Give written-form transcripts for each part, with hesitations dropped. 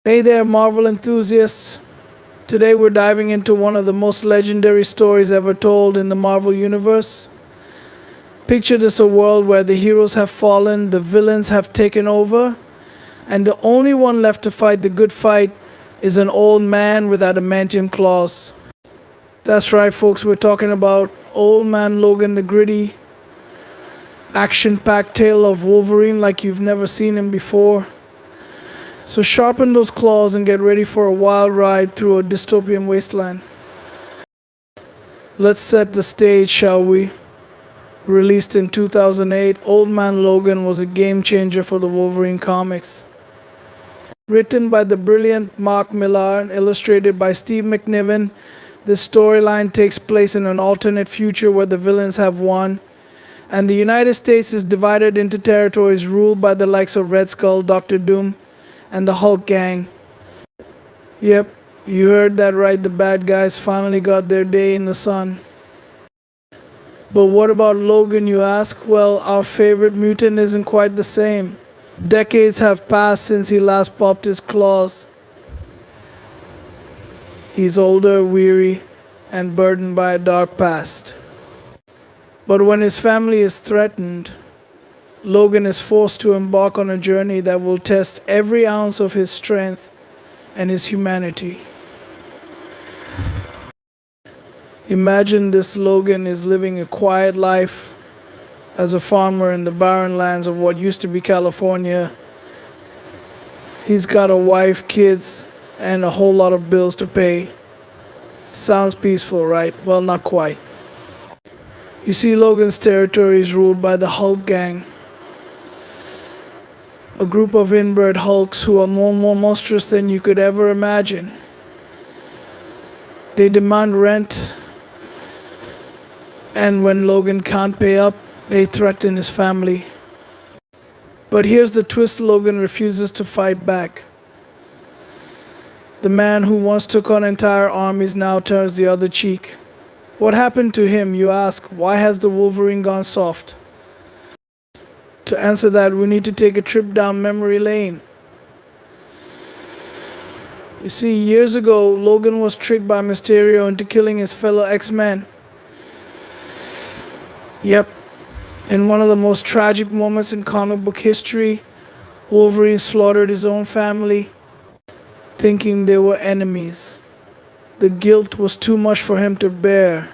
Hey there, Marvel enthusiasts. Today we're diving into one of the most legendary stories ever told in the Marvel Universe. Picture this: a world where the heroes have fallen, the villains have taken over, and the only one left to fight the good fight is an old man with adamantium claws. That's right, folks, we're talking about Old Man Logan, the gritty, action packed tale of Wolverine like you've never seen him before. So sharpen those claws and get ready for a wild ride through a dystopian wasteland. Let's set the stage, shall we? Released in 2008, Old Man Logan was a game changer for the Wolverine comics. Written by the brilliant Mark Millar and illustrated by Steve McNiven, this storyline takes place in an alternate future where the villains have won, and the United States is divided into territories ruled by the likes of Red Skull, Doctor Doom, and the Hulk gang. Yep, you heard that right, the bad guys finally got their day in the sun. But what about Logan, you ask? Well, our favorite mutant isn't quite the same. Decades have passed since he last popped his claws. He's older, weary, and burdened by a dark past. But when his family is threatened, Logan is forced to embark on a journey that will test every ounce of his strength and his humanity. Imagine this: Logan is living a quiet life as a farmer in the barren lands of what used to be California. He's got a wife, kids, and a whole lot of bills to pay. Sounds peaceful, right? Well, not quite. You see, Logan's territory is ruled by the Hulk gang, a group of inbred Hulks who are more monstrous than you could ever imagine. They demand rent, and when Logan can't pay up, they threaten his family. But here's the twist: Logan refuses to fight back. The man who once took on entire armies now turns the other cheek. What happened to him, you ask? Why has the Wolverine gone soft? To answer that, we need to take a trip down memory lane. You see, years ago, Logan was tricked by Mysterio into killing his fellow X-Men. Yep, in one of the most tragic moments in comic book history, Wolverine slaughtered his own family, thinking they were enemies. The guilt was too much for him to bear,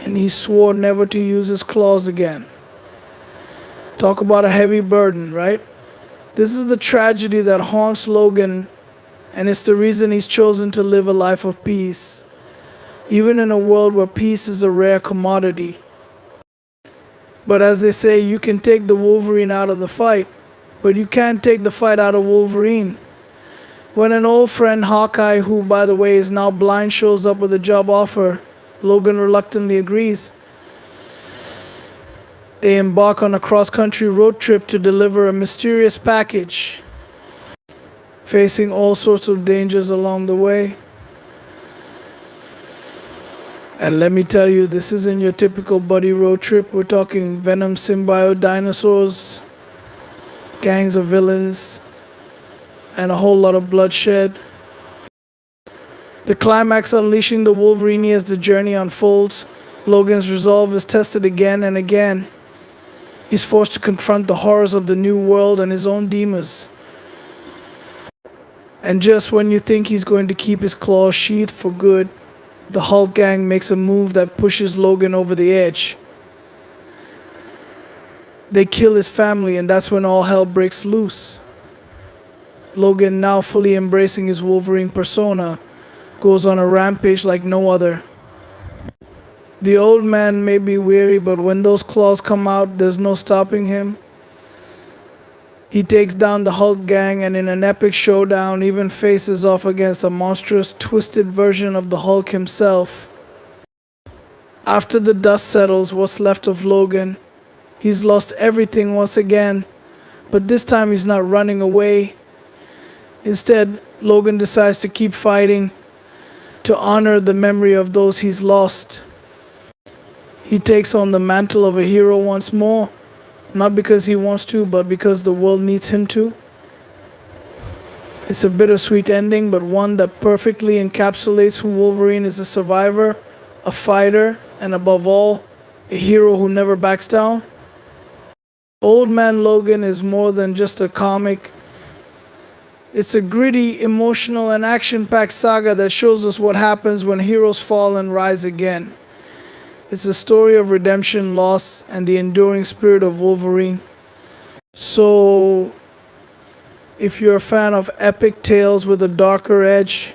and he swore never to use his claws again. Talk about a heavy burden, right? This is the tragedy that haunts Logan, and it's the reason he's chosen to live a life of peace, even in a world where peace is a rare commodity. But as they say, you can take the Wolverine out of the fight, but you can't take the fight out of Wolverine. When an old friend, Hawkeye, who by the way is now blind, shows up with a job offer, Logan reluctantly agrees. They embark on a cross-country road trip to deliver a mysterious package, facing all sorts of dangers along the way. And let me tell you, this isn't your typical buddy road trip. We're talking venom symbiote dinosaurs, gangs of villains, and a whole lot of bloodshed. The climax unleashing the Wolverine as the journey unfolds. Logan's resolve is tested again and again. He's forced to confront the horrors of the new world and his own demons. And just when you think he's going to keep his claws sheathed for good, the Hulk gang makes a move that pushes Logan over the edge. They kill his family, and that's when all hell breaks loose. Logan, now fully embracing his Wolverine persona, goes on a rampage like no other. The old man may be weary, but when those claws come out, there's no stopping him. He takes down the Hulk gang, and in an epic showdown even faces off against a monstrous, twisted version of the Hulk himself. After the dust settles, what's left of Logan, he's lost everything once again, but this time he's not running away. Instead, Logan decides to keep fighting, to honor the memory of those he's lost. He takes on the mantle of a hero once more, not because he wants to, but because the world needs him to. It's a bittersweet ending, but one that perfectly encapsulates who Wolverine is: a survivor, a fighter, and above all, a hero who never backs down. Old Man Logan is more than just a comic. It's a gritty, emotional, and action-packed saga that shows us what happens when heroes fall and rise again. It's a story of redemption, loss, and the enduring spirit of Wolverine. So, if you're a fan of epic tales with a darker edge,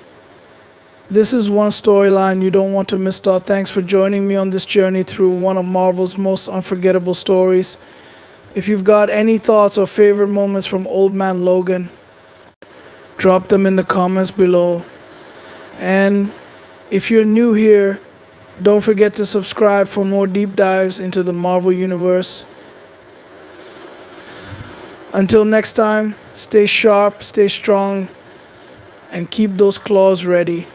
this is one storyline you don't want to miss out. Thanks for joining me on this journey through one of Marvel's most unforgettable stories. If you've got any thoughts or favorite moments from Old Man Logan, drop them in the comments below. And if you're new here, don't forget to subscribe for more deep dives into the Marvel Universe. Until next time, stay sharp, stay strong, and keep those claws ready.